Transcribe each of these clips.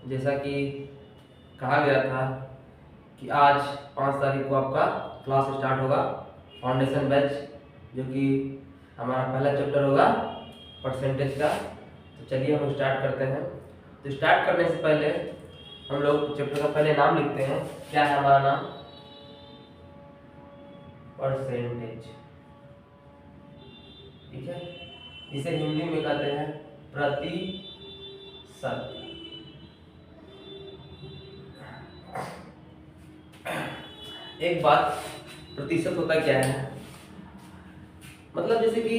जैसा कि कहा गया था कि आज 5 तारीख को आपका क्लास स्टार्ट होगा फाउंडेशन बैच, जो कि हमारा पहला चैप्टर होगा परसेंटेज का। तो चलिए हम स्टार्ट करते हैं। तो स्टार्ट करने से पहले हम लोग चैप्टर का पहले नाम लिखते हैं। क्या है हमारा नाम? परसेंटेज। ठीक है, इसे हिंदी में कहते हैं प्रतिशत। एक बात, प्रतिशत होता क्या है? मतलब जैसे कि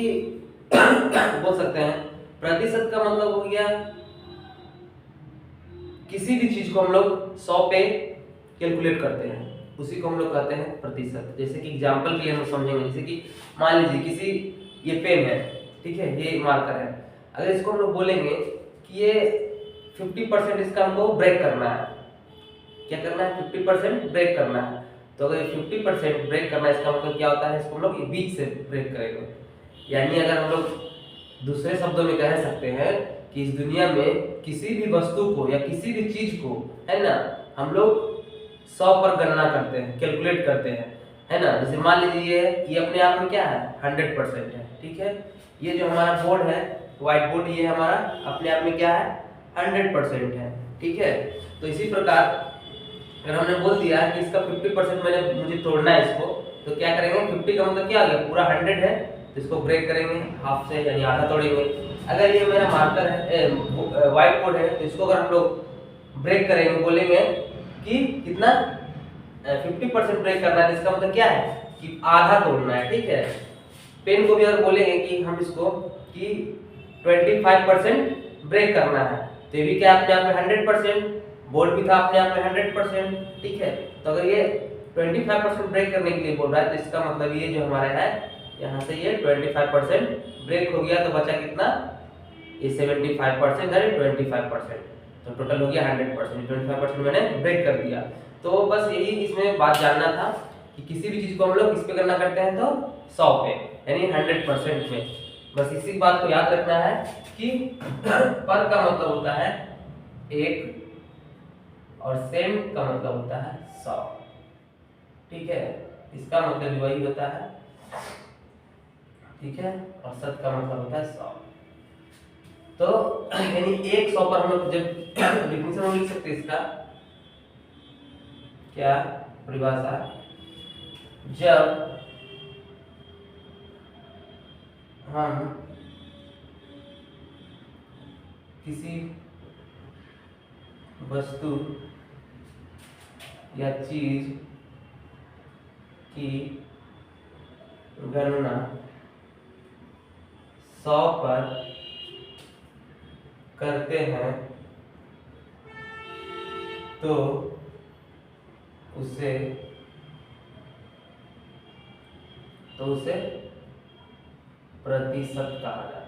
बोल सकते हैं प्रतिशत का मतलब हो गया किसी भी चीज को हम लोग 100 पे कैलकुलेट करते हैं, उसी को हम लोग कहते हैं प्रतिशत। जैसे कि एग्जांपल के लिए हम समझेंगे, जैसे कि मान लीजिए किसी ये पेन है, ठीक है, ये मार्कर है। अगर इसको हम लोग बोलेंगे कि ये 50% इसका हमको ब्रेक करना है। क्या करना है? 50% ब्रेक करना है। तो अगर 50% ब्रेक करना है, इसका मतलब क्या होता है? इसको हम लोग बीच से ब्रेक करेंगे। यानी अगर हम लोग दूसरे शब्दों में कह सकते हैं कि इस दुनिया में किसी भी वस्तु को या किसी भी चीज को, है ना, हम लोग 100 पर गणना करते हैं, कैलकुलेट करते हैं, है ना। जैसे मान लीजिए ये अपने आप में क्या है? 100% है। ठीक है, ये जो हमारा बोर्ड है, व्हाइट बोर्ड, ये हमारा अपने आप में क्या है? 100% है। ठीक है, तो इसी प्रकार अगर हमने बोल दिया कि इसका 50% मुझे तोड़ना है इसको, तो क्या करेंगे? 50 का मतलब क्या आ गया? पूरा 100 है, तो इसको ब्रेक करेंगे हाफ से, यानी आधा तोड़ेंगे। अगर ये मेरा मार्कर है, व्हाइट बोर्ड है, तो इसको अगर हम लोग ब्रेक करेंगे, बोलेंगे कि कितना 50% ब्रेक करना है, तो इसका मतलब क्या है? कि आधा तोड़ना है। ठीक है, पेन को भी अगर बोलेंगे कि हम इसको कि 25% ब्रेक करना है, तो ये भी क्या अपने आप में 100%, बोर्ड भी था अपने आप में 100%। ठीक है, तो अगर ये 25% ब्रेक करने के लिए बोल रहा है, तो इसका मतलब ये जो हमारा है, यहाँ से ये 25% ब्रेक हो गया, तो बचा कितना? ये 75% है, 25%, तो टोटल हो गया 100%। 25% मैंने ब्रेक कर दिया। तो बस यही इसमें बात जानना था कि किसी भी चीज को हम लोग किस पे गणना करते हैं? तो 100 पे, यानी 100% में। बस इसी बात को याद रखना है कि पर का मतलब होता है 1 और सेंट का मतलब होता है 100। ठीक है, इसका मतलब भी वही होता है। ठीक है, और शत का मतलब होता है 100। तो यानी 100 पर हम लोग जब डिफिनेशन में लिख सकते हैं इसका, क्या परिभाषा? जब हम किसी वस्तु या चीज की गणना 100 पर करते हैं, तो उसे प्रतिशत कहा जाता है।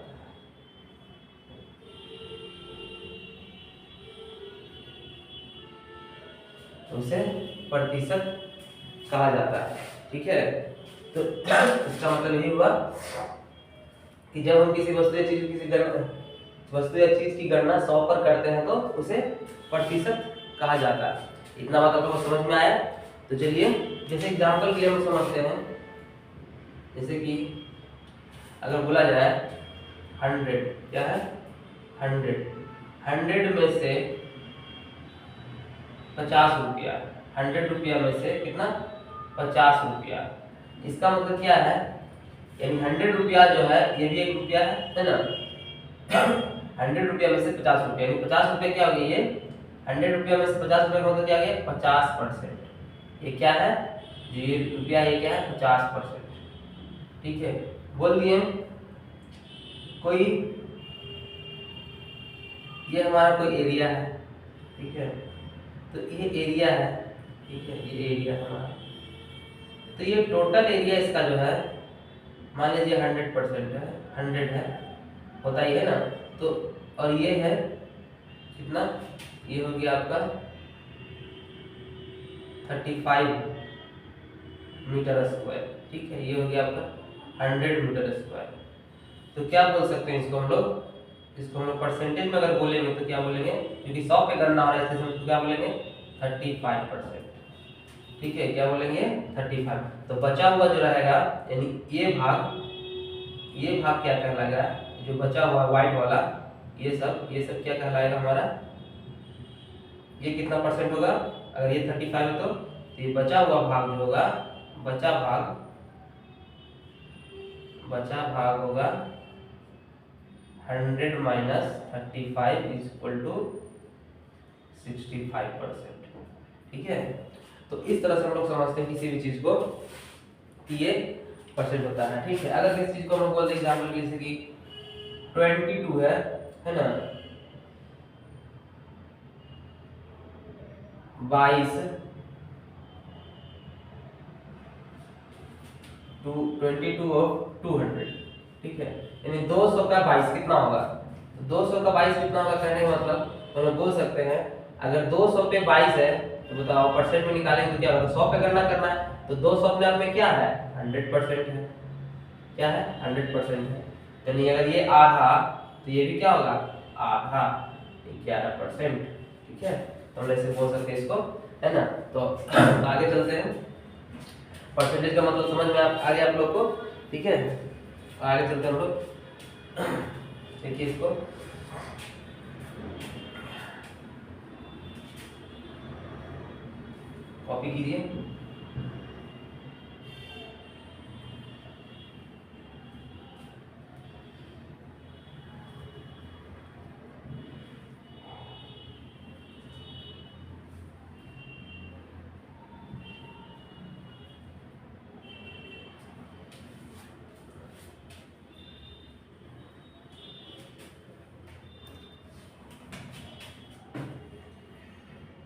उसे प्रतिशत कहा जाता है। ठीक है, तो इसका मतलब यही हुआ कि जब हम किसी वस्तु या चीज की गणना 100 पर करते हैं, तो उसे प्रतिशत कहा जाता है। इतना बात आपको समझ में आया? तो चलिए, जैसे एग्जांपल के लिए हम समझते हैं, जैसे कि अगर बोला जाए 100, क्या है? 100 में से 50 रुपया, 100 रुपया में से कितना? 50 रुपया। इसका मतलब क्या है? यानी 100 रुपया जो है, ये भी 1 रुपया है ना। 100 रुपया में से 50 रुपया, यानी 50 रुपया क्या हो गया? ये 100 रुपया में से 50 रुपया का मतलब क्या आ गया? 50%। ये क्या है? ये रुपया, ये क्या है? 50%। ठीक है, बोल दिए कोई, ये हमारा कोई एरिया है। ठीक है, तो ये एरिया है। ठीक है, ये एरिया हमारा, तो ये टोटल एरिया इसका जो है, मान लीजिए 100% है, 100 है, होता ही है ना। तो और ये है कितना? ये हो गया आपका 35 मीटर स्क्वायर। ठीक है, ये हो गया आपका 100 मीटर स्क्वायर। तो क्या बोल सकते हैं इसको हम लोग? इसको हम लोग परसेंटेज में अगर बोलेंगे तो क्या बोलेंगे, क्योंकि 100 पे गणना हो रहा है इसमें, तो क्या बोलेंगे 35%। ठीक है, क्या बोलेंगे 35। तो बचा हुआ जो रहेगा यानी ये भाग क्या कहलाएगा, जो बचा हुआ व्हाइट वाला ये सब क्या कहलाएगा हमारा, ये कितना परसेंट होगा, अगर ये 35 है तो ये बचा हुआ भाग जो होगा, बचा भाग होगा 100 माइनस 35 इज इक्वल टू 65%। ठीक है, तो इस तरह से हम लोग समझते हैं किसी भी चीज को कि ये परसेंट होता है। ठीक है, अगर किसी चीज को हम लोग बोल दें एग्जाम्पल के, जैसे कि 22 है ना, 22 22 ऑफ 200। ठीक है, यानी 200 का 22 कितना होगा, तो 200 का 22 कितना होगा कहने का मतलब तो हम बोल सकते हैं अगर 200 पे 22 है तो बताओ परसेंट में निकालेंगे तो क्या होगा, 100 पे गणना करना है तो 200 अपने आप में क्या है 100% है, क्या है 100% है। यानी अगर ये आधा तो ये भी क्या होगा आधा, 11%। ठीक है, तो हम ऐसे बोल सकते हैं इसको, है ना। तो आगे चलते हैं, परसेंटेज का मतलब समझ में आ गया आप लोग को। ठीक है, आगे चलते हैं हम लोग, देखिए इसको कॉपी कीजिए।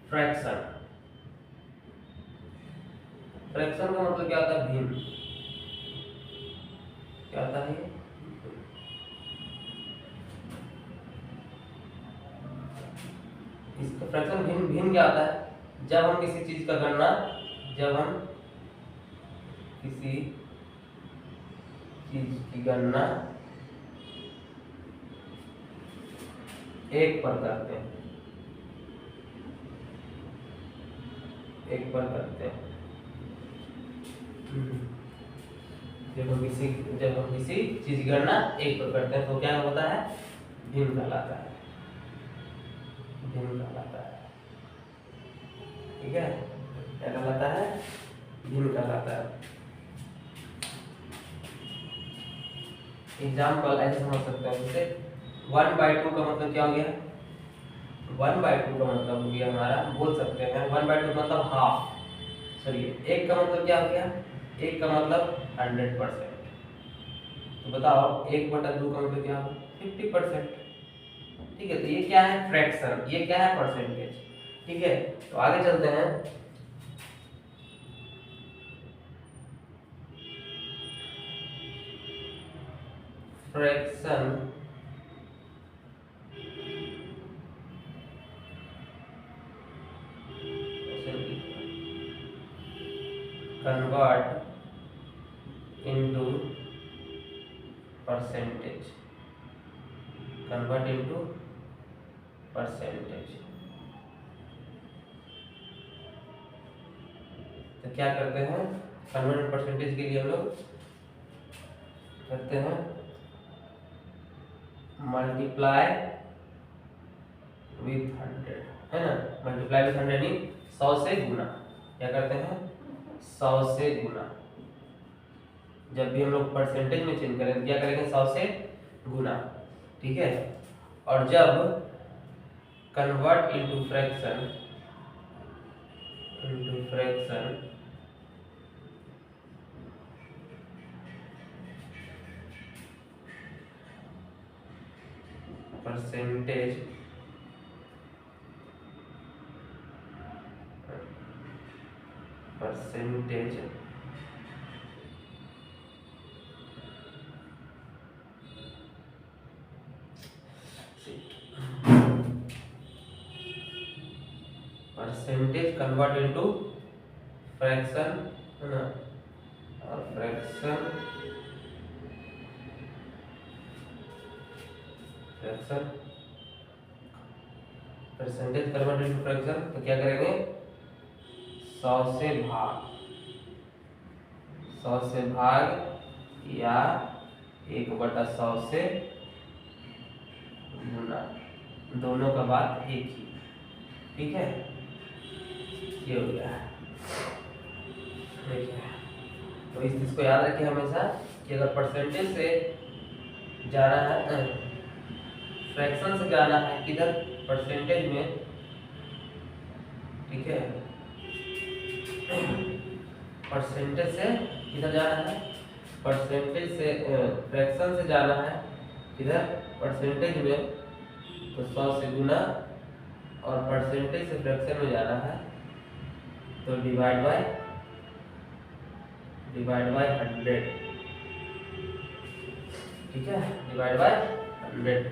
फ्रैक्शन, फ्रैक्शन का मतलब क्या होता है, भिन्न। क्या होता है, इसका फ्रैक्शन भिन्न क्या होता है, जब हम किसी चीज का गणना, जब हम किसी चीज की गणना 1 पर करते हैं, 1 पर करते हैं, जब हम किसी चीज की गणना 1 पर करते हैं तो क्या होता है, भिन्न कहलाता है, भिन्न कहलाता है। ठीक है, क्या कहलाता है, भिन्न कहलाता है। एग्जाम्पल ऐसे समझ सकते हैं, जैसे 1/2 का मतलब क्या हो गया, 1/2 का मतलब हो गया हमारा, बोल सकते हैं 1/2 मतलब हाफ, चलिए 1 का मतलब क्या हो गया, 1 का मतलब 100%। तो बताओ 1/2 का मतलब क्या होगा 50%। ठीक है, तो ये क्या है फ्रैक्शन, ये क्या है परसेंटेज। ठीक है, तो आगे चलते हैं, fraction convert into percentage, convert into percentage. तो क्या करते हैं, कन्वर्ट परसेंटेज के लिए हम लोग करते हैं मल्टीप्लाई विथ 100, है ना, मल्टीप्लाई विथ 100 यानी 100 से गुना। क्या करते हैं 100 से गुना, जब भी हम लोग परसेंटेज में चेंज करें क्या करेंगे 100 से गुना। ठीक है, और जब convert into fraction, percentage convert into fraction, है ना, और fraction fraction, percentage convert into fraction, तो क्या करेंगे 100 से भाग, 100 से भाग या 1/100 से गुना, दोनों का बात एक ही, ठीक है। ये हो गया है, देखिए। तो इस चीज को याद रखिए हमेशा कि अगर परसेंटेज से जाना है, फ्रैक्शन से जाना है किधर, परसेंटेज में, ठीक है। परसेंटेज से किधर जाना है, परसेंटेज से फ्रैक्शन से जाना है किधर, परसेंटेज में, तो 100 से गुना, और परसेंटेज से फ्रैक्शन में जाना है तो डिवाइड बाय 100, ठीक है, डिवाइड बाय 100।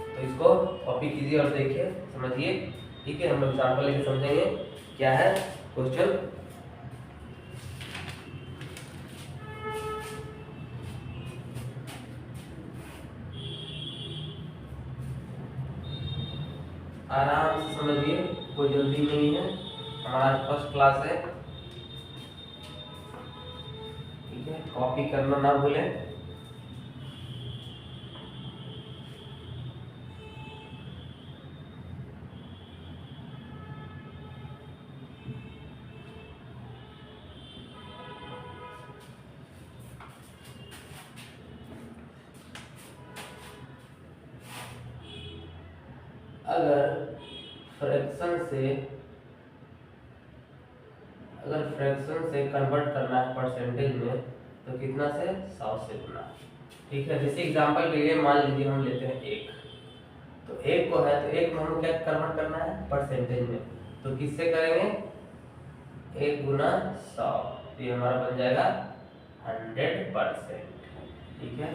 तो इसको कॉपी कीजिए और देखिए, समझिए, ठीक है। हम लोग एग्जाम्पल लेके समझेंगे क्या है क्वेश्चन। आराम से समझिए, कोई जल्दी नहीं है, हमारा फर्स्ट क्लास है, ठीक है। कॉपी करना ना भूलें। अगर फ्रैक्शन से कन्वर्ट करना है परसेंटेज में तो कितना से 100 से गुना, ठीक है। जैसे एग्जांपल के लिए मान लीजिए हम लेते हैं 1, तो 1 को है तो 1 में हम क्या कन्वर्ट करना है परसेंटेज में, तो किससे करेंगे 1 गुना 100, तो ये हमारा बन जाएगा 100%, ठीक है।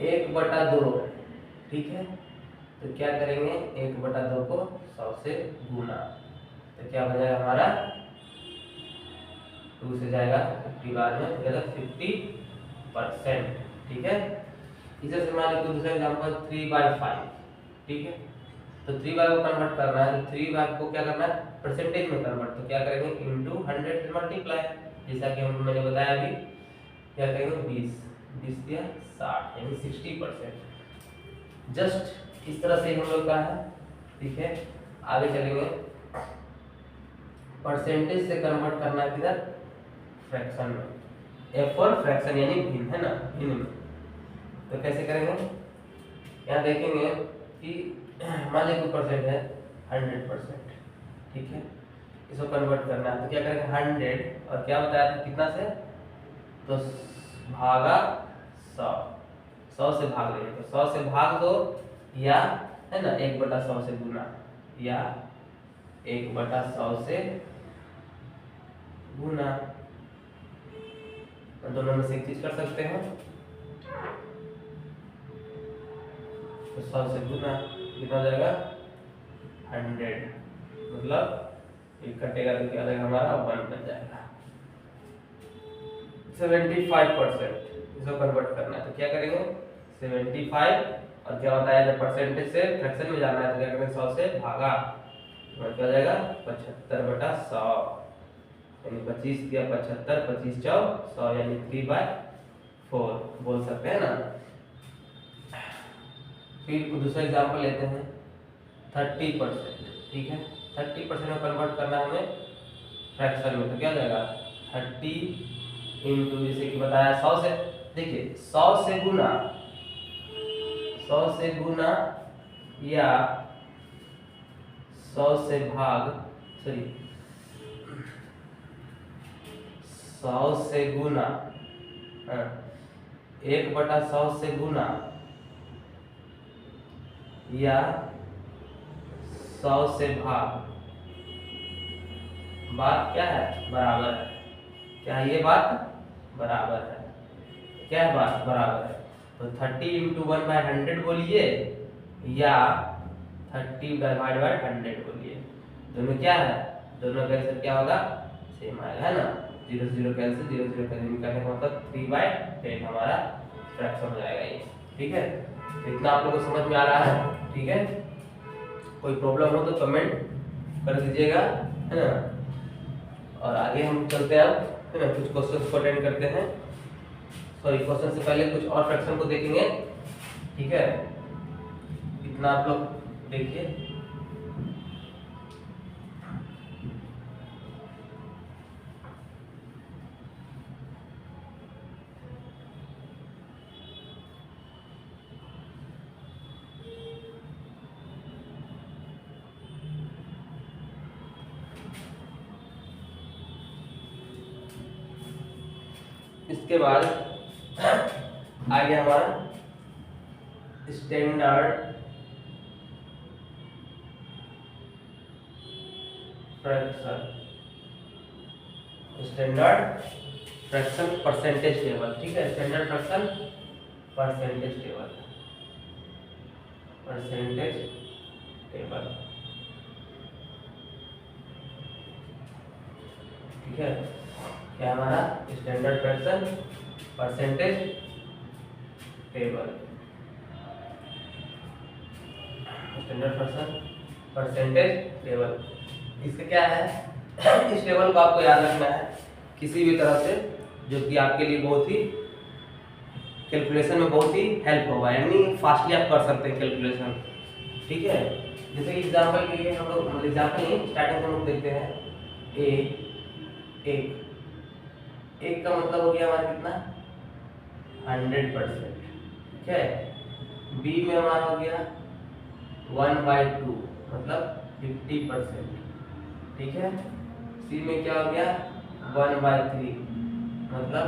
1/2, ठीक है, तो क्या करेंगे 1/2 को 100 से गुना, तो क्या बन जाएगा हमारा 2 से जाएगा 50 बार में, 50%, ठीक है। इसे से मान लो दूसरा एग्जांपल 3/5, ठीक है। तो 3/5 को कन्वर्ट करना है, तो 3/5 को क्या करना है परसेंटेज में कन्वर्ट, तो क्या करेंगे इनटू 100 से मल्टीप्लाई, जैसा कि मैंने बताया अभी, क्या करेंगे 20 दिया 60 यानी 60%। जस्ट इस तरह से हम लोग का है, ठीक है। आगे चलेंगे, परसेंटेज से कन्वर्ट करना है किधर फ्रैक्शन में, f और फ्रैक्शन यानी भिन्न, है ना, भिन्न में। तो कैसे करेंगे, यहाँ देखेंगे कि मान लीजिए परसेंट है 100%, ठीक है। इसको कन्वर्ट करना है तो क्या करेंगे 100 और क्या बताया था कितना से, तो भागा 100 से भाग देंगे, तो 100 से भाग दो, या है ना 1/100 से गुना, या 1/100 से गुना, तो दोनों में से एक चीज कर सकते हैं, तो 100 से गुना कितना हो जाएगा 100, मतलब एक कटेगा तो क्या जाएगा हमारा 1 बन जाएगा। 75% इसको कन्वर्ट करना है तो क्या करेंगे 75, और क्या होता है जब परसेंटेज से फ्रैक्शन में जाना है तो क्या करेंगे 100 से भागा, तो क्या हो जाएगा 75/100, यानी 25 दिया 75, 25 चौ 100 यानी 3/4 बोल सकते हैं ना। फिर दूसरा एग्जांपल लेते हैं 30%, ठीक है। 30% में कन्वर्ट करना है हमें फ्रैक्शन में, तो क्या हो जाएगा 30 इंटू, जैसे कि बताया 100 से, देखिए 100 से गुना, 100 से गुना या 100 से भाग, सॉरी 100 से गुना, 1/100 से गुना, या 100 से भाग, बात क्या है बराबर है, क्या है ये बात बराबर है, क्या है बात बराबर है, तो 30 इंटू 1/100 बोलिए या 30/100 बोलिए, दोनों क्या है, दोनों का आंसर क्या होगा सेम आएगा, है ना। 0 0 कैंसिल, 0 0 कैंसिल करने का मतलब 3/10 हमारा फ्रैक्शन हो जाएगा ये, ठीक है। तो इतना आप लोगों को समझ में आ रहा है, ठीक है। कोई प्रॉब्लम हो तो कमेंट कर दीजिएगा, है ना। और आगे हम चलते हैं अब, है ना, कुछ क्वेश्चन को अटेंड करते हैं। सॉरी, क्वेश्चन से पहले कुछ और फ्रैक्शन को देखेंगे, ठीक है। इतना आप लोग देखिए। इसके बाद आ गया हमारा standard fraction, standard fraction percentage table, ठीक है। Standard fraction percentage table, percentage table, ठीक है। क्या हमारा standard fraction percentage table, standard fraction percentage table. इसका क्या है, इस टेबल को आपको याद रखना है किसी भी तरह से, जो कि आपके लिए बहुत ही कैलकुलेशन में बहुत ही हेल्प होगा, यानी फास्टली आप कर सकते हैं कैलकुलेशन, ठीक है। जैसे एग्जांपल के लिए हम लोग, एग्जांपल नहीं, स्टार्टिंग में हम लोग देखते हैं एक एक का मतलब हो गया हमारा कितना, 100%, ठीक है। बी में हमारा हो गया 1/2 मतलब 50%, ठीक है। सी में क्या हो गया 1/3 मतलब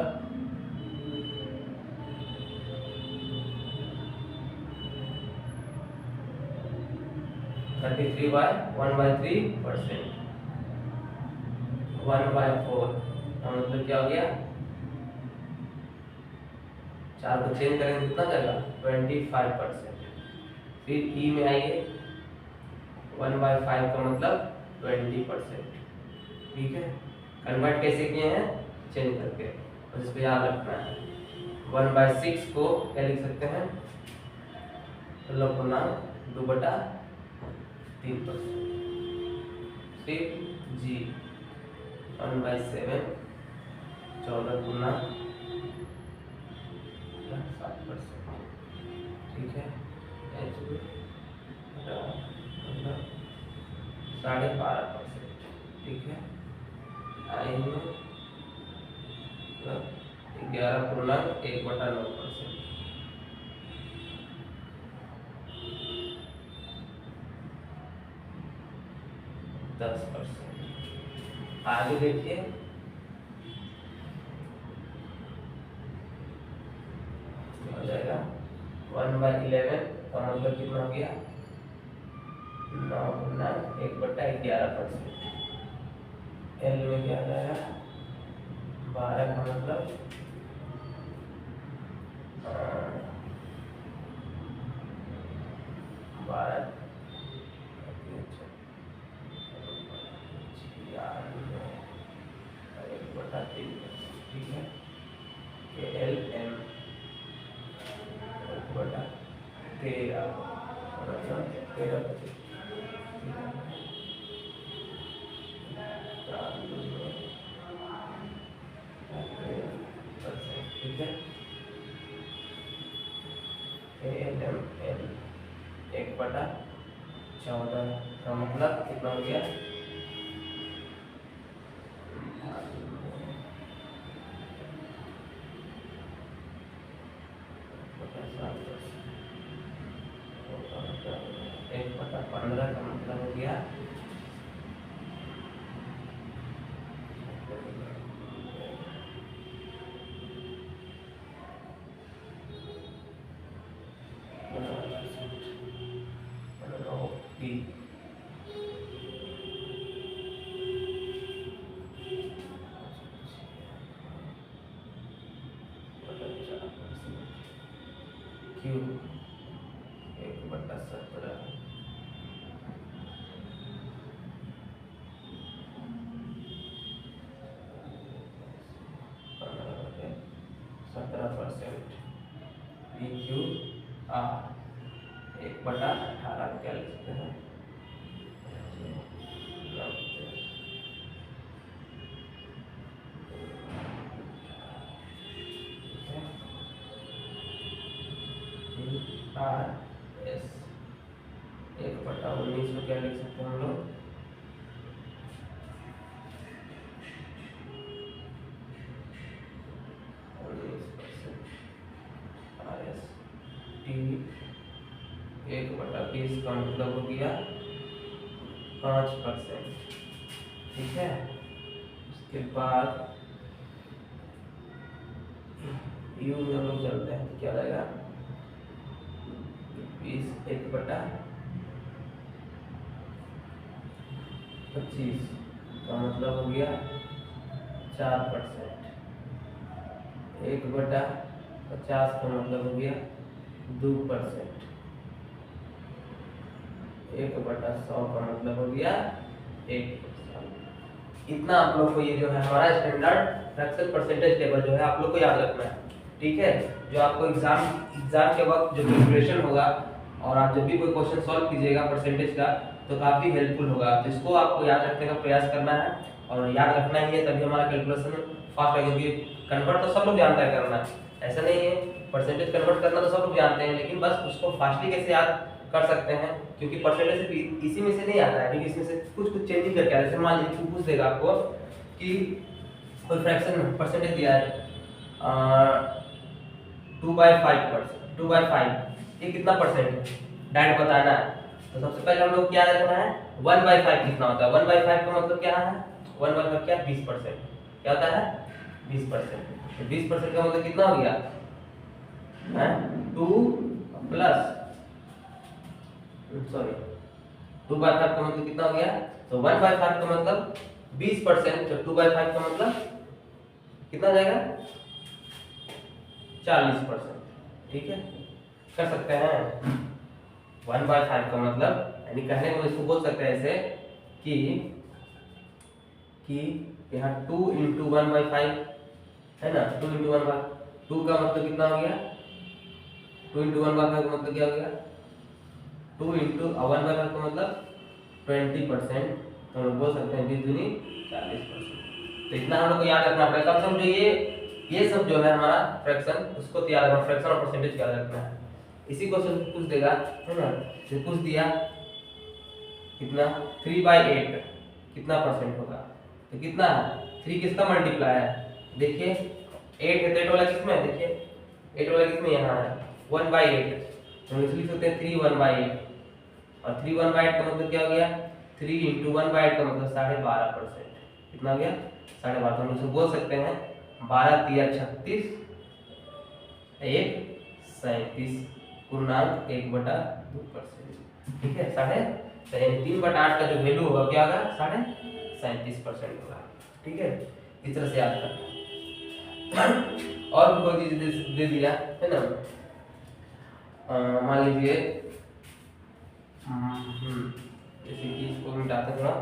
33/1/3%। 1/4 का मतलब क्या हो गया, 4 को चेंज करेंगे कितना जाएगा 25%। फिर ई में आइए, 1/5 का मतलब 20%, ठीक है। कन्वर्ट कैसे किए हैं, चेंज करके, और इस पे याद रखना है। 1/6 को क्या लिख सकते हैं, लघुगणक 2/3%। फिर जी 1/7 14 गुना 7%, ठीक है। एच बी 12.5%, ठीक है। आई में 11.1/9%, 10%। आगे देखिए, हो जाएगा 1/11 का मतलब कितना हो गया 9/1/11%। एल में क्या आ जाएगा 12 का मतलब 12 1/3, ठीक है। एल एम 1/13 मतलब 13%, ठीक है। एल एम एल 1/14 का मतलब कितना हो गया 1/15 का मतलब हो गया 15%। क्यू 1/17 17%। PQR 1/18 क्या लिख सकते हैं, RS 1/19 को क्या लिख सकते हैं हम लोग, RS 1/20 का मतलब हो गया 5%। ठीक है, उसके बाद यू में हम लोग चलते हैं, क्या रहेगा 20 1/25 का मतलब हो गया 4%। 1/50 का मतलब हो गया 2%। 1/100 का मतलब हो गया 1%। इतना आप लोग को ये जो है हमारा स्टैंडर्ड फ्रैक्शन परसेंटेज टेबल जो है आप लोग को याद रखना है। ठीक है, जो आपको एग्जाम के वक्त जो कैलकुलेशन होगा और आप जब भी कोई क्वेश्चन सॉल्व कीजिएगा परसेंटेज का तो काफ़ी हेल्पफुल होगा। तो इसको आपको याद रखने का प्रयास करना है और याद रखना ही है, तभी हमारा कैलकुलेशन फास्ट होगा। क्योंकि कन्वर्ट तो सब लोग जानता है करना, ऐसा नहीं है, परसेंटेज कन्वर्ट करना तो सब लोग जानते हैं, लेकिन बस उसको फास्टली कैसे याद कर सकते हैं, क्योंकि परसेंटेज इसी में से नहीं आता है, क्योंकि इसमें से कुछ चेंजिंग करके आता है। जैसे मान लीजिए पूछ देगा आपको कि कोई फ्रैक्शन परसेंटेज दिया है 2/5, ये कितना परसेंट है डायरेक्ट बताना है। तो सबसे पहले हम लोग क्या रखना है, 1/5 कितना होता है। 1/5 का मतलब क्या है, 1/5 क्या 20%, क्या होता है 20%। तो 20% का मतलब कितना हो गया, 2 प्लस 2/5 का मतलब कितना हो गया, तो 1/5 का मतलब 20%, तो 2/5 का मतलब कितना जाएगा 40%। ठीक है, कर सकते हैं। 1/5 का मतलब यानी कहने को इसको बोल सकते हैं ऐसे कि यहाँ 2 × 1/5 है ना, 2 × 1/5, 2 का मतलब कितना हो गया, 2 × 1/5 का मतलब क्या हो गया, 2 × 1/5 का मतलब 20%, तो हम बोल सकते हैं 20 दूनी 40%। तो इतना हम लोग को याद रखना पड़ेगा, कम से कम जो ये सब जो है हमारा फ्रैक्शन, उसको याद रखना, फ्रैक्शन और परसेंटेज याद रखना है। इसी क्वेश्चन कुछ देगा है ना, जो कुछ दिया कितना 3/8 कितना परसेंट होगा, तो कितना है 3 किसका मल्टीप्लाई है, देखिए 8 है, 8 वाला किसमें है, देखिए 8 वाला किसमें यहाँ है 1/8, तो हम इसलिए सोचते हैं 3 1/8, और 3 1/8 का मतलब क्या हो गया, 3 × 1/8 का मतलब 12.5%, कितना हो गया 12.5। तो हम इसे बोल सकते हैं 12 × 3 = 36, 1 37 पूर्णांक 1/2%। ठीक है, 3/8 का जो वैल्यू होगा क्या होगा 37.5% होगा। ठीक है, इस तरह से याद करना। और भी कोई चीज दे दिया है ना, मान लीजिए जैसे कि इसको मिटाते हैं थोड़ा।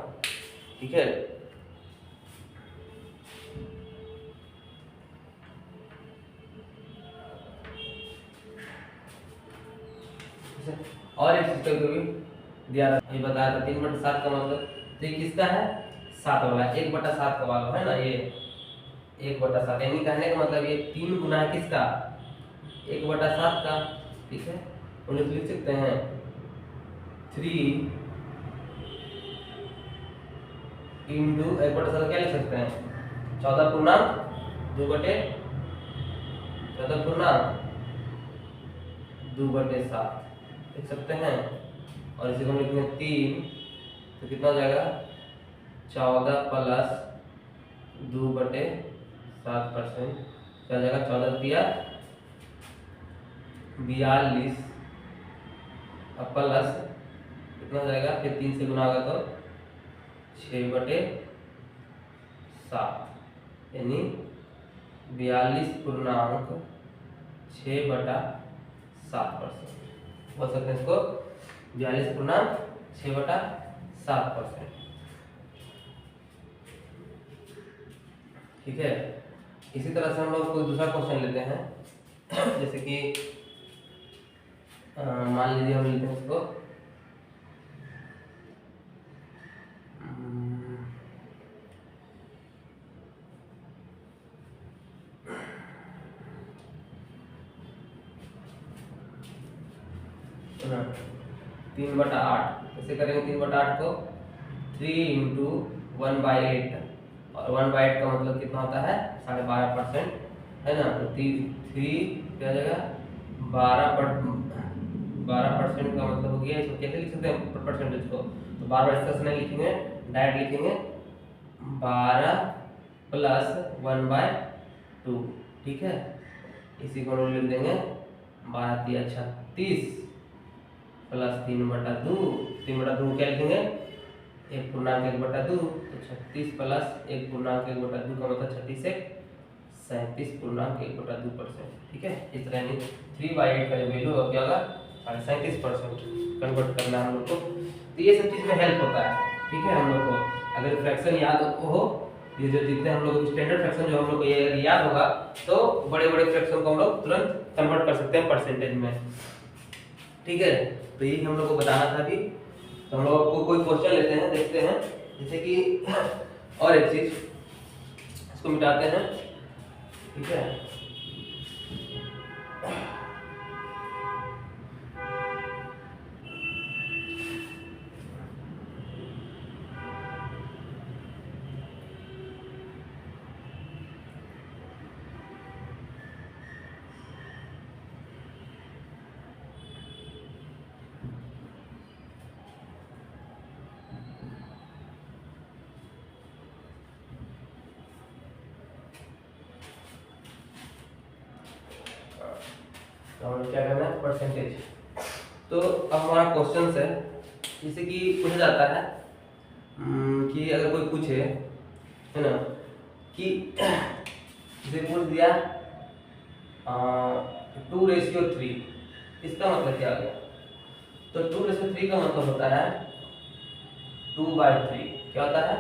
ठीक है, और एक चीज को भी दिया था, ये बताया था 3/7 का मतलब, तो ये किसका है 7 वाला, 1/7 का वाला है ना, ये 1/7 यानी कहने का मतलब ये 3 गुना है किसका 1/7 का। ठीक है, हम लोग लिख सकते हैं 3 × 1/7 क्या लिख सकते हैं 14 पूर्णांक 2/7 लिख सकते हैं। और इसे हम लिखेंगे 3, तो कितना हो जाएगा 14 प्लस 2/7%, क्या हो जाएगा 14 दिया 42 प्लस कितना हो जाएगा, फिर 3 से गुना होगा तो 6/7 यानी 42 पूर्णांक 6/7%, बोल सकते हैं इसको 42 पूर्णांक 6/7%। ठीक है, इसी तरह से हम लोग कोई दूसरा क्वेश्चन लेते हैं जैसे कि मान लीजिए हम लेते हैं इसको ना 3/8। कैसे करेंगे 3/8 को? 3 इंटू 1/8, और 1/8 का मतलब कितना होता है? 12.5% है ना। तो 3 क्या हो जाएगा? 12% का मतलब हो गया। इसको कैसे लिख सकते हैं परसेंटेज को? तो 12 इसका नहीं लिखेंगे, डायरेक्ट लिखेंगे 12 + 1/2। ठीक है, इसी को हम लिख देंगे 12 × 36 प्लस 3/2। 3/2 क्या लिखेंगे? 1/1/2। तो 36 प्लस 1/1/2 का मतलब 36 है 37.1/2%। ठीक है, इस तरह नहीं 3/8 का जो वैल्यू होगा क्या होगा? 37% कन्वर्ट करना है हम लोग को। तो ये सब चीज़ में हेल्प होता है। ठीक है, हम लोग को अगर फ्रैक्शन याद हो, ये जो जितने हम लोग स्टैंडर्ड फ्रैक्शन जो हम लोग को ये याद होगा, तो बड़े बड़े फ्रैक्शन को हम लोग तुरंत कन्वर्ट कर सकते हैं परसेंटेज में। ठीक है, तो यही हम लोग को बताना था अभी। तो हम लोग को कोई क्वेश्चन लेते हैं, देखते हैं। जैसे कि और एक चीज, इसको मिटाते हैं। ठीक है, तो हम लोग क्या करना है? परसेंटेज। तो अब हमारा क्वेश्चन है, जैसे कि पूछा जाता है कि अगर कोई पूछे, है ना, कि जैसे पूछ दिया 2:3, इसका मतलब क्या हो गया? तो 2:3 का मतलब होता है 2/3। क्या होता है?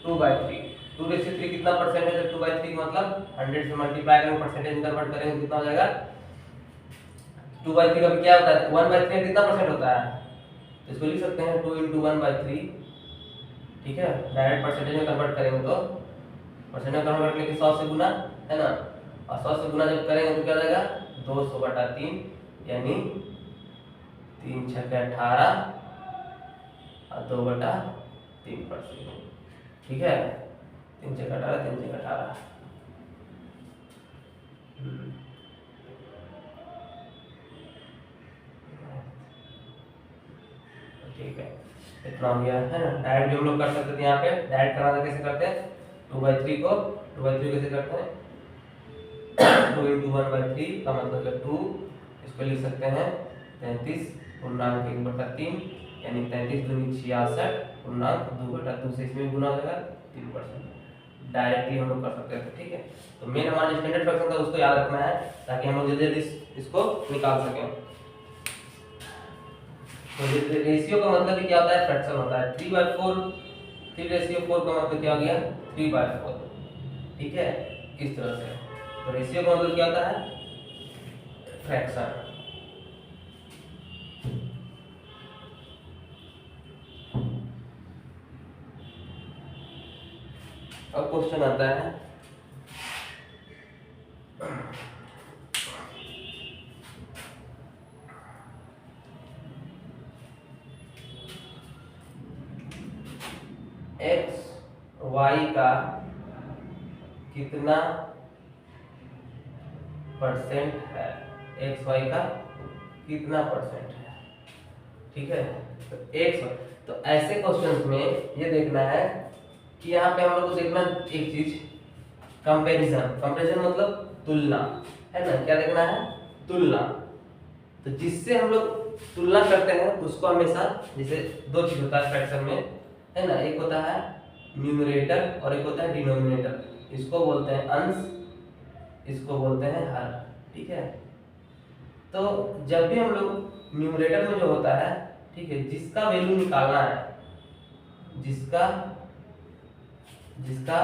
2/3। 2:3 कितना परसेंट है? 2/3 मतलब 100 से मल्टीप्लाई करेंगे, परसेंटेज में कन्वर्ट करेंगे, कितना हो जाएगा? 2/3 का भी क्या होता है? 1/3 कितना परसेंट होता है? तो इसको लिख सकते हैं 2 × 1/3। ठीक है, डायरेक्ट परसेंटेज में कन्वर्ट करेंगे तो परसेंटेज में कन्वर्ट करने के 100 से गुना, है ना, और 100 से गुना जब करेंगे तो क्या हो जाएगा? 200/3, यानी 3 × 6 = 18 और 2/3%। ठीक है, 3 × 6 = 18, 3 × 6 = 18। ठीक है, इतना हो गया, है ना। डायरेक्ट भी हम लोग कर सकते थे, यहाँ पे डायरेक्ट कराना कैसे करते हैं? 2/3 को 2/3 कैसे करते हैं? 2 × 1/3 का मतलब है 2। इसको लिख सकते हैं 33.1/3, यानी 33 दूनी 66.2/2 से इसमें गुना हो जाएगा 3%। डायरेक्टली हम लोग कर सकते हैं। ठीक है, तो मेन हमारा जो स्टैंडर्ड फ्रैक्शन था उसको याद रखना है, ताकि हम लोग जल्दी जल्दी इसको निकाल सकें। तो रेशियो का मतलब भी क्या होता है? फ्रैक्शन होता है। 3/4, 3:4 का मतलब क्या हो गया? 3/4। ठीक है, इस तरह से। तो रेशियो का मतलब क्या होता है? फ्रैक्शन। अब क्वेश्चन आता है x y का कितना परसेंट है? x y का कितना परसेंट है? ठीक है, तो x, तो ऐसे क्वेश्चंस में ये देखना है कि यहाँ पे हम लोग को देखना एक चीज, कंपैरिजन। कंपैरिजन मतलब तुलना, है ना। क्या देखना है? तुलना। तो जिससे हम लोग तुलना करते हैं उसको हमेशा, जैसे दो चीज होता है फ्रैक्शन में, है ना, एक होता है न्यूमरेटर और एक होता है डिनोमिनेटर। इसको बोलते हैं अंश, इसको बोलते हैं हर। ठीक है, तो जब भी हम लोग न्यूमरेटर में जो होता है, ठीक है, जिसका वैल्यू निकालना है, जिसका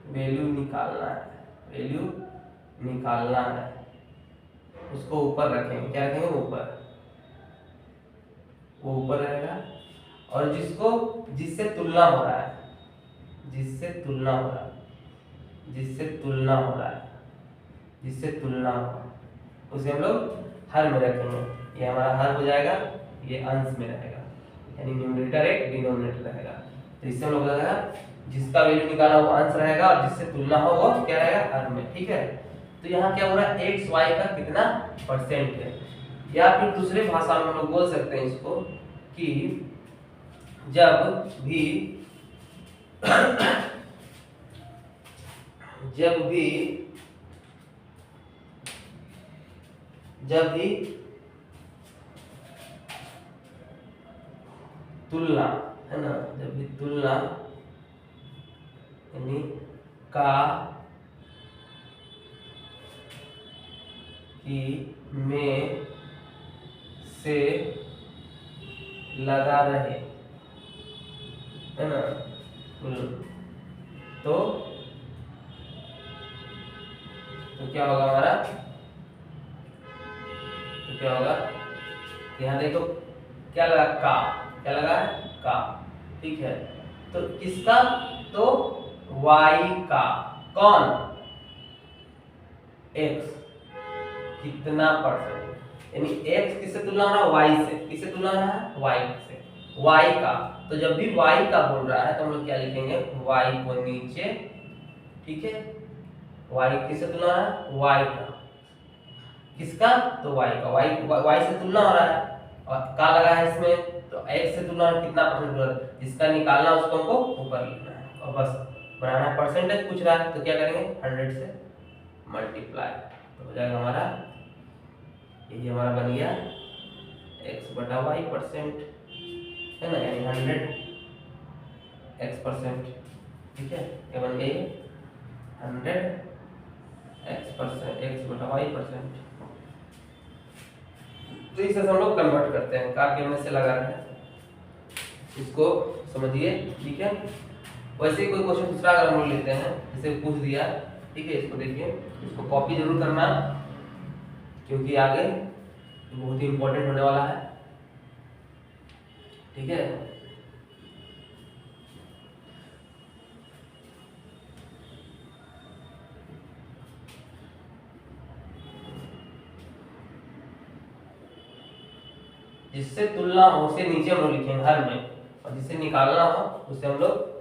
वैल्यू निकालना है, वैल्यू निकालना है, उसको ऊपर रखेंगे, क्या रखेंगे, ऊपर, वो ऊपर रहेगा। और जिससे तुलना हो रहा है, जिससे तुलना हो रहा है, जिससे तुलना हो रहा है, जिससे तुलना हो रहा है, उसे हम लोग हर में रखेंगे। ये हमारा हर हो जाएगा, ये अंश में रहेगा, यानी न्यूमरेटर एक डिनोमिनेटर रहेगा। तो इससे हम लोग रहेगा जिसका वैल्यू निकाला वो अंश रहेगा और जिससे तुलना हो वो क्या रहेगा, हर में। ठीक है, तो यहाँ क्या हो रहा है, एक्स वाई का कितना परसेंट है, या फिर दूसरे भाषा में हम लोग बोल सकते हैं इसको कि जब भी तुलना है ना, जब भी तुलना यानी का की में से लगा रहे, है ना, तो क्या होगा हमारा, तो क्या होगा, यहाँ देखो क्या लगा, का, क्या लगा है, का। ठीक है, तो किसका, तो y का, कौन, x, कितना परसेंट, यानी x किससे तुलना हो रहा है, y से, किससे तुलना हो रहा है, y से, y का। तो जब भी y का बोल रहा है तो हम लोग क्या लिखेंगे, y को नीचे, ठीक है, y किससे तुलना हो रहा है, y का, किसका, तो y का, y से तुलना हो रहा है और का लगा है इसमें, तो x से तुलना कितना परसेंट हो रहा है, जिसका निकालना उसको हमको ऊपर लिखना है और बस बनाना है। परसेंटेज पूछ रहा है तो क्या करेंगे, 100 से मल्टीप्लाई, तो हो जाएगा हमारा, यही हमारा बन गया x बटा y परसेंट, है ना, यानी 100 x परसेंट। ठीक है, क्या बन गया, 100 x परसेंट, x बटा y परसेंट। तो इसे हम लोग कन्वर्ट करते हैं, का के में से लगा रहे हैं, इसको समझिए। ठीक है, वैसे ही कोई क्वेश्चन दूसरा अगर हम लोग लेते हैं, जैसे पूछ दिया, ठीक है, इसको देखिए, इसको कॉपी जरूर करना क्योंकि आगे बहुत ही इंपॉर्टेंट होने वाला है। ठीक है, जिससे तुलना हो उसे नीचे हम लोग लिखेंगे हर में, और जिससे निकालना हो उसे हम लोग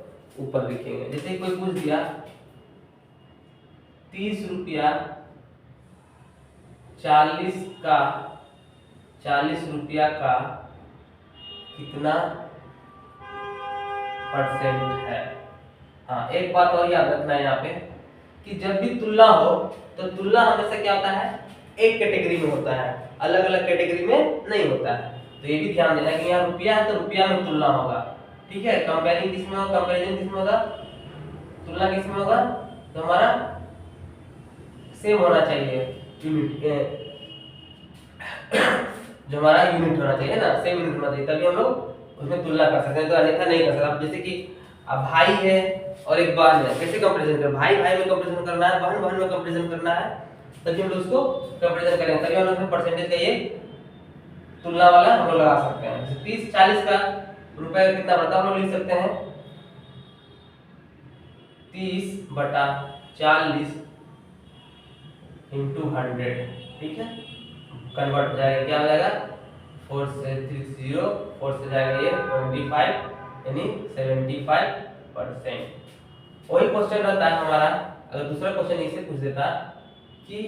ऊपर लिखेंगे। जैसे कोई पूछ दिया 30 रुपया 40 रुपया का कितना परसेंट है। हाँ, एक बात और याद रखना है यहाँ पे कि जब भी तुलना हो तो तुलना हमेशा क्या होता है, एक कैटेगरी में होता है, अलग अलग कैटेगरी में नहीं होता है। तो ये भी ध्यान देना कि यहाँ रुपया है तो रुपया में तुलना होगा। ठीक है, कंपेयरिंग किस में होगा, कंपैरिजन किस में होगा, तुलना किस में होगा, तो हमारा सेम होना चाहिए, यूनिट जो हमारा यूनिट होना चाहिए ना, सेम यूनिट होना चाहिए, तभी हम लोग उसमें तुलना कर सकते हैं, तो अन्यथा नहीं कर सकते। अब जैसे कि अब भाई है और एक बहन है, कैसे कंपैरिजन करें, भाई भाई में कंपैरिजन करना है, बहन बहन में कंपैरिजन करना है, तभी हम लोग उसको कंपैरिजन करेंगे, तभी हम लोग उसमें परसेंटेज का ये तुलना वाला हम लोग लगा सकते हैं। जैसे 30-40 का रुपए का कितना बनता है, हम लोग लिख सकते हैं 30/40 × 100। ठीक है, कन्वर्ट हो जाएगा, क्या हो जाएगा, 4 से 30, 4 से जाएगा ये 25, यानी 75%। वही क्वेश्चन रहता है हमारा, अगर दूसरा क्वेश्चन इससे पूछ देता कि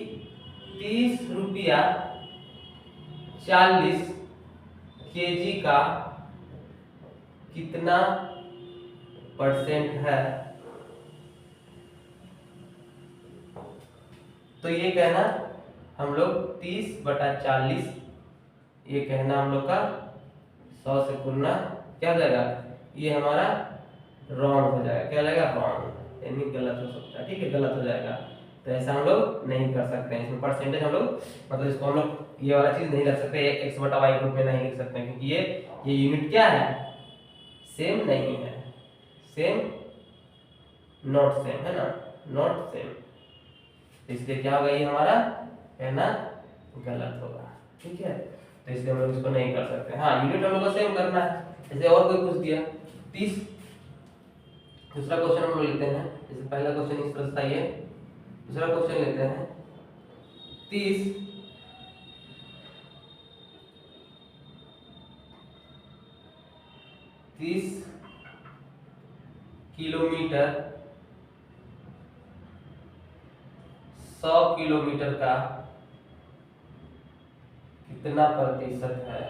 30 रुपया 40 केजी का कितना परसेंट है, तो ये कहना हम लोग 30/40, ये कहना हम लोग का 100 से गुना क्या हो जाएगा, ये हमारा रॉन्ग हो जाएगा, क्या हो जाएगा, रॉन्ग, यानी गलत हो सकता है। ठीक है, गलत हो जाएगा, तो ऐसा हम लोग नहीं कर सकते हैं। इसमें परसेंटेज हम लोग मतलब इसको हम लोग ये वाला चीज नहीं रख सकते, x/y ग्रुप में नहीं लिख सकते हैं, क्योंकि ये यूनिट क्या है, सेम नहीं है, सेम नॉट सेम, है ना, नॉट सेम। इसलिए क्या होगा, ये हमारा कहना गलत होगा, ठीक है। तो इसलिए हम लोग इसको नहीं कर सकते। हाँ, यूनिट हम लोग को सेम करना है। जैसे और कोई पूछ दिया 30, दूसरा क्वेश्चन हम लोग लेते हैं। जैसे पहला क्वेश्चन इस तरह था, ये दूसरा क्वेश्चन लेते हैं। 30 किलोमीटर 100 किलोमीटर का कितना प्रतिशत है,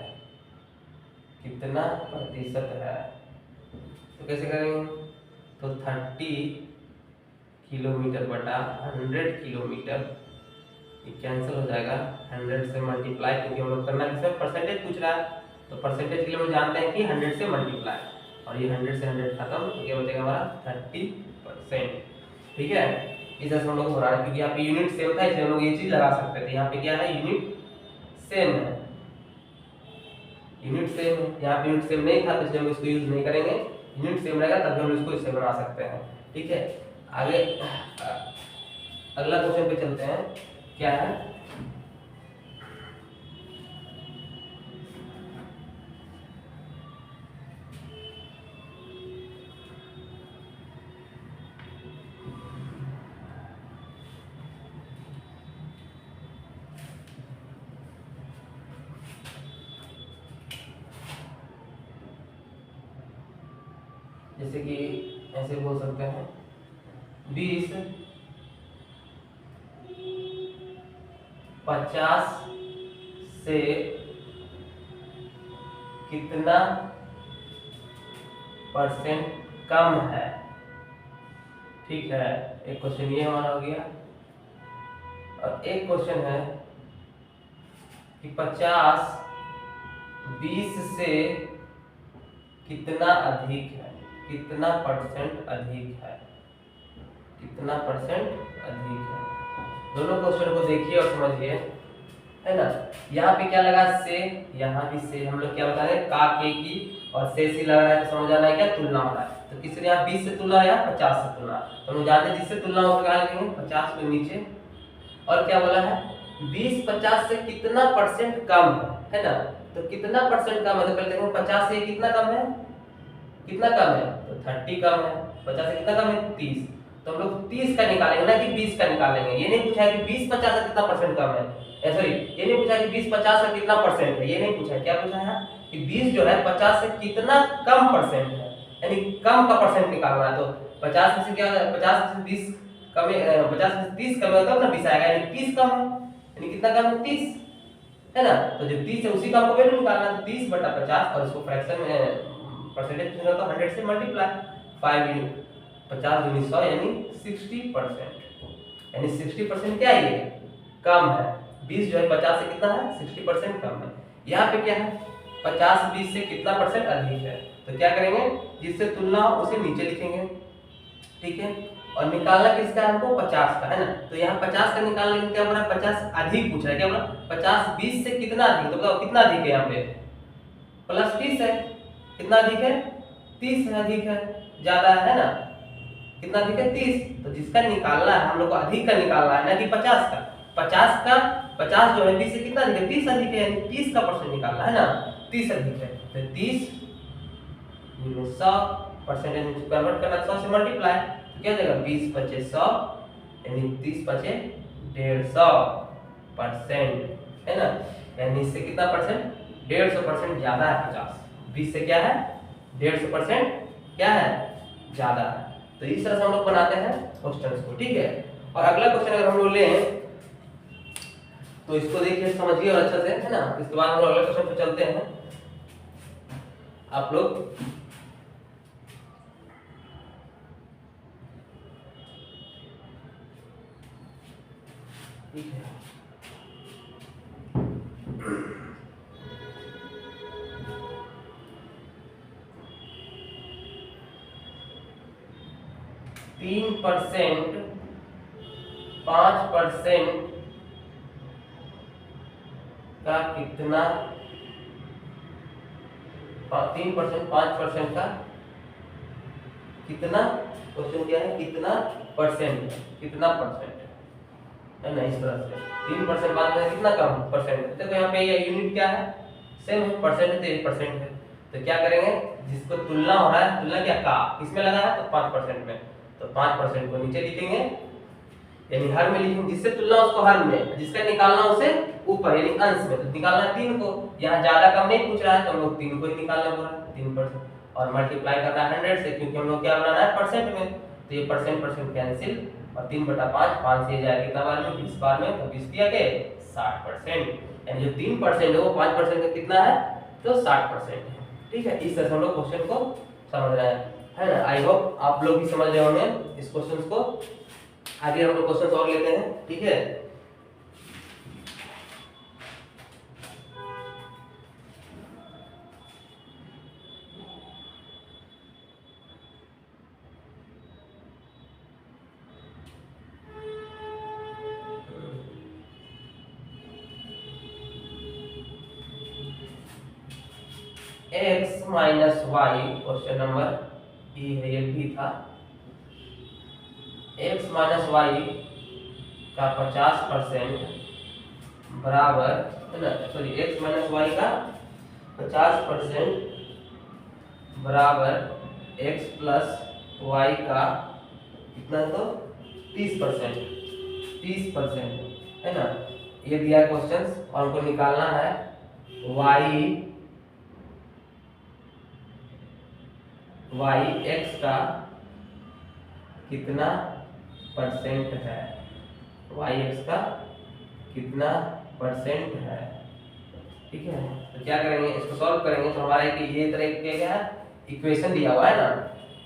कितना प्रतिशत है। तो कैसे करेंगे, तो 30 किलोमीटर बटा 100 किलोमीटर, ये कैंसिल हो जाएगा 100 से मल्टीप्लाई, क्योंकि हम लोग करना किसमें परसेंटेज पूछ रहा है, तो परसेंटेज के लिए हम जानते हैं कि 100 से मल्टीप्लाई, और ये 100 से 100 खत्म, तो क्या बचेगा हमारा 30%, ठीक है। इस तरह से हम लोग हो रहा है, क्योंकि यहाँ पे यूनिट सेम था इसलिए हम लोग ये चीज लगा सकते थे। यहाँ पे क्या है, यूनिट सेम है, यूनिट सेम है। यहाँ पे यूनिट सेम नहीं था तो इसलिए हम इसको यूज नहीं करेंगे। यूनिट सेम रहेगा तब हम इसको इससे बना सकते हैं, ठीक है। आगे अगला क्वेश्चन पे चलते हैं, क्या है, जैसे कि ऐसे बोल सकते हैं 20 50 से कितना परसेंट कम है, ठीक है। एक क्वेश्चन ये हमारा हो गया, और एक क्वेश्चन है कि 50 20 से कितना अधिक है, कितना परसेंट अधिक है, कितना परसेंट अधिक है। दोनों क्वेश्चन को देखिए और समझिए, है ना। यहाँ पे क्या लगा, से, यहाँ भी से। हम लोग क्या बता रहे हैं, का के की, और से लग रहा है तो समझ आना है क्या, तुलना हो रहा है। तो किसने यहाँ 20 से तुलना या 50 से तुलना, तो हम जानते हैं जिससे तुलना हो क्या लिखेंगे 50 के नीचे, और क्या बोला है 20 50 से कितना परसेंट कम है ना। तो कितना परसेंट कम है, तो पहले देखो 50 से कितना कम है, कितना कम है, तो 30 कम है। 50 से कितना कम है, 30, तो हम लोग 30 का निकालेंगे ना कि 20 का निकालेंगे। ये नहीं पूछा है कि 20 50 से कितना परसेंट कम है, सॉरी ये नहीं पूछा कि 20 50 का कितना परसेंट है, ये नहीं पूछा है। क्या पूछा है कि 20 जो है 50 से कितना कम परसेंट है, यानी कम का परसेंट निकालना है। तो 50 में से क्या, 50 से 20 कम है, 50 में से 30 कम है तब ना 20 आएगा, यानी 30 कम है, यानी कितना कम है 30, है ना। तो जो 30 है उसी का हमको वैल्यू निकालना है, 30 बटा 50, और इसको फ्रैक्शन में परसेंटेज पूछना तो 100 से मल्टीप्लाई, 5 50 गुनी 100 यानी 60%, यानी 60% क्या है, ये कम है। 20 जो है 50 से कितना है, 60% कम है। यहाँ पे क्या है, 50 20 से कितना परसेंट अधिक है, तो क्या करेंगे, जिससे तुलना हो उसे नीचे लिखेंगे, ठीक है। और निकालना किसका है हमको, 50 का, है ना। तो यहाँ 50 का निकालने के क्या बोला, 50 अधिक पूछ रहा है, क्या बोला 50 20 से कितना अधिक, तो बताओ कितना अधिक है, यहाँ पे प्लस 30 है, कितना अधिक है 30 है, अधिक है, ज्यादा है ना, कितना अधिक है 30। तो जिसका निकालना है हम लोग को अधिक का निकालना है ना कि 50 का। 50 जो है 20 से कितना अधिक है, 30 अधिक है, यानी 30 का परसेंट निकालना है ना, 30 अधिक है। तो 30 100 परसेंटेज कन्वर्ट करना 100 से मल्टीप्लाई, तो क्या जाएगा 20 बचे 100, यानी 30 बचे 150%, है ना। यानी इससे कितना परसेंट, 150% ज्यादा है 50, 20 से क्या है 150% क्या है, ज्यादा है। तो इस तरह से हम लोग बनाते हैं क्वेश्चंस को, ठीक है। और अगला क्वेश्चन अगर हम लोग लें तो इसको देखिए समझिए और अच्छा से, है ना। इसके बाद हम लोग अगले क्वेश्चन पे चलते हैं। आप लोग ठीक है, तीन परसेंट 5% का कितना, 3% 5% का कितना, क्वेश्चन क्या है, कितना परसेंट, कितना परसेंट, है ना, इस तरह से 3% बाद में कितना कम परसेंट। देखो यहाँ पे ये यूनिट क्या है, सेम है, परसेंट है तो ये परसेंट है। तो क्या करेंगे, जिसको तुलना हो रहा है, तुलना क्या का किसमें लगा है, तो 5% में, तो 5% को नीचे लिखेंगे, यानी हर में लिखेंगे, जिससे तुलना उसको हर में, जिसका निकालना उसे ऊपर यानी अंश में। तो निकालना 3 को, यहाँ ज्यादा कम नहीं पूछ रहा है तो हम लोग 3 को ही निकालना पूरा 3%, और मल्टीप्लाई करना है 100 से, क्योंकि हम लोग क्या बनाना है परसेंट में। तो ये परसेंट कैंसिल, और 3/5 5 से जाएगा कितना बार में, 20 बार में, तो 20 दिया के 60%, यानी जो 3% है वो 5% का कितना है, तो 60% है। ठीक है, इस तरह से हम लोग क्वेश्चन को समझ रहे हैं, है ना। आई होप आप लोग भी समझ रहे होंगे इस क्वेश्चन को। आगे हम लोग क्वेश्चन और लेते हैं, ठीक है। x minus Y, question number E है, ये भी था। x माइनस वाई का 50% बराबर, है ना, सॉरी, x माइनस वाई का 50% बराबर x प्लस वाई का कितना, तो 30%, है ना। ये दिया है क्वेश्चन, और हमको निकालना है y x का कितना परसेंट है, y x का कितना परसेंट है। ठीक है, तो क्या करेंगे, इसको सॉल्व करेंगे। तो हमारा ये तरह क्या है, इक्वेशन दिया हुआ है ना,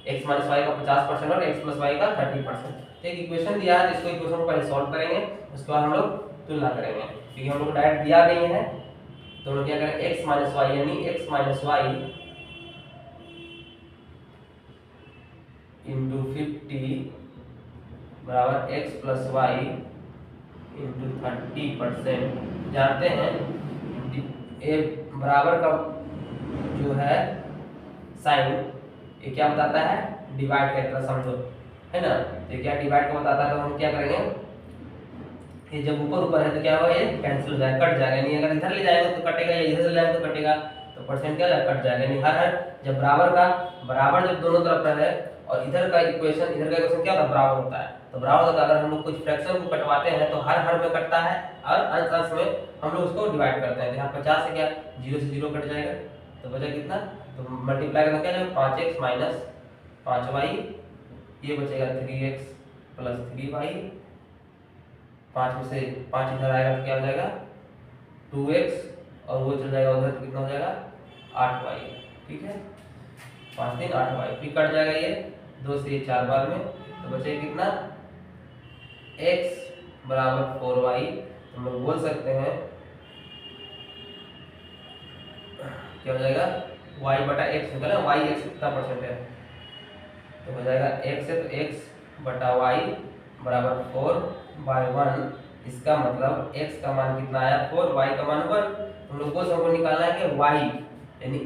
x माइनस वाई का 50% और x प्लस वाई का 30%। एक इक्वेशन दिया है, इसको इक्वेशन को पहले सॉल्व करेंगे, उसके बाद हम लोग तुलना करेंगे, क्योंकि हम लोग डायरेक्ट दिया नहीं है। तो हम लोग क्या करेंगे, x माइनस वाई यानी x माइनस वाई इंटू 50 बराबर x प्लस वाई इंटू 30%। जानते हैं ये बराबर का जो है साइन, ये क्या बताता है, डिवाइड का तरह समझो, है ना। तो क्या डिवाइड का बताता है, तो हम क्या करेंगे, ये जब ऊपर है तो क्या होगा, ये कैंसिल हो जाएगा, कट जाएगा। नहीं अगर इधर ले जाएंगे तो कटेगा, या इधर ले जाएंगे तो कटेगा, तो परसेंट क्या जाएगा, कट जाएगा। नहीं हर जब बराबर जब दोनों तरफ है, और इधर का इक्वेशन क्या होता है, बराबर होता है। तो बराबर होता है, अगर हम लोग कुछ फ्रैक्शन को कटवाते हैं तो हर में कटता है, और अंश में हम लोग उसको डिवाइड करते हैं। यहाँ 50 से क्या 0 से 0 कट जाएगा, तो बचा कितना, तो मल्टीप्लाई करना क्या जाएगा, 5x माइनस 5y, ये बचेगा 3x प्लस 3y, 5 में से 5 इधर आएगा तो क्या हो जाएगा 2x, और वो चल जाएगा उधर तो कितना हो जाएगा 8y। ठीक है, 5 3 8y, फिर कट जाएगा ये 2 से 4 बार में, तो बचेगा कितना, x बराबर 4y। हम लोग बोल सकते हैं क्या हो जाएगा, y बटा x होगा ना, y x कितना परसेंट है, तो हो जाएगा x है तो x बटा y बराबर 4/1। इसका मतलब x का मान कितना आया 4, y का मान 1। हम लोग को सबको निकालना है कि y यानी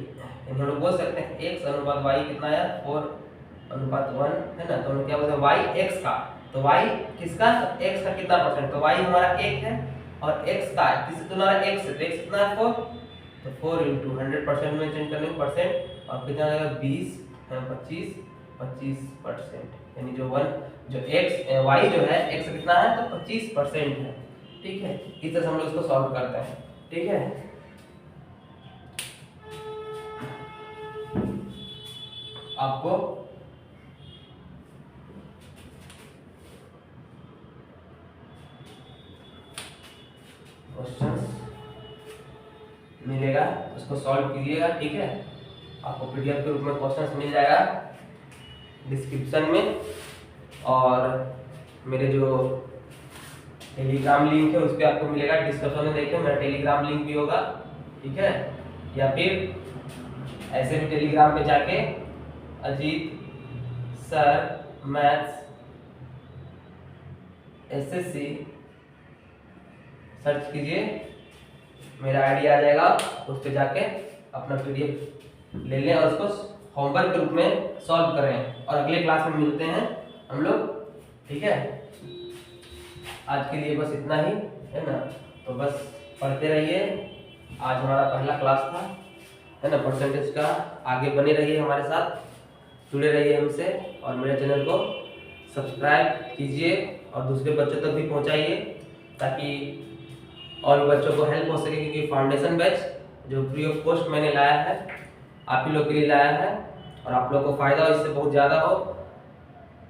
हम लोग बोल सकते हैं x अनुपात y कितना आया 4/1, है ना। तो हम क्या बोलते हैं y x का, तो y किसका, x का कितना परसेंट, तो y हमारा 1 है, और x का किससे तुलना है, x से, तो x कितना है 4, तो 4 × 100% में चेंज करने परसेंट, और कितना आएगा 20 25%, यानी जो x y जो है x कितना है, तो 25% है। ठीक है, इस तरह से हम लोग इसको सॉल्व करते हैं। ठीक है, आपको क्वेश्चंस मिलेगा, उसको सॉल्व कीजिएगा। ठीक है, आपको पीडीएफ के रूप में क्वेश्चंस मिल जाएगा डिस्क्रिप्शन में, और मेरे जो टेलीग्राम लिंक है उस पर आपको मिलेगा, डिस्क्रिप्शन में देखिए मेरा टेलीग्राम लिंक भी होगा। ठीक है, या फिर ऐसे भी टेलीग्राम पे जाके Ajit sir maths SSC search कीजिए, मेरा आईडी आ जाएगा, उस पर जाके अपना पीडीएफ ले लें और उसको होमवर्क के रूप में सॉल्व करें, और अगले क्लास में मिलते हैं हम लोग। ठीक है। आज के लिए बस इतना ही है ना। तो बस पढ़ते रहिए, आज हमारा पहला क्लास था है ना परसेंटेज का। आगे बने रहिए हमारे साथ, जुड़े रहिए हमसे, और मेरे चैनल को सब्सक्राइब कीजिए और दूसरे बच्चों तक भी पहुंचाइए ताकि और बच्चों को हेल्प हो सके। क्योंकि फाउंडेशन बैच जो फ्री ऑफ कॉस्ट मैंने लाया है, आप ही लोग के लिए लाया है, और आप लोग को फ़ायदा हो, इससे बहुत ज़्यादा हो।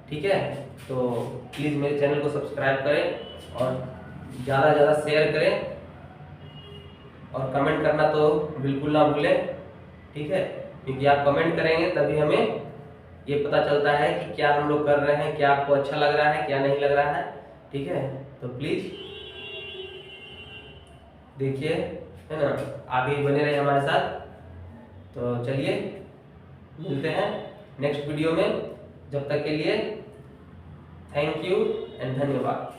ठीक है, तो प्लीज़ मेरे चैनल को सब्सक्राइब करें और ज़्यादा से ज़्यादा शेयर करें, और कमेंट करना तो बिल्कुल ना भूलें। ठीक है, क्योंकि आप कमेंट करेंगे तभी हमें ये पता चलता है कि क्या हम लोग कर रहे हैं, क्या आपको अच्छा लग रहा है, क्या नहीं लग रहा है। ठीक है, तो प्लीज़ देखिए है ना, आगे ही बने रहे हमारे साथ। तो चलिए मिलते हैं नेक्स्ट वीडियो में, जब तक के लिए थैंक यू एंड धन्यवाद।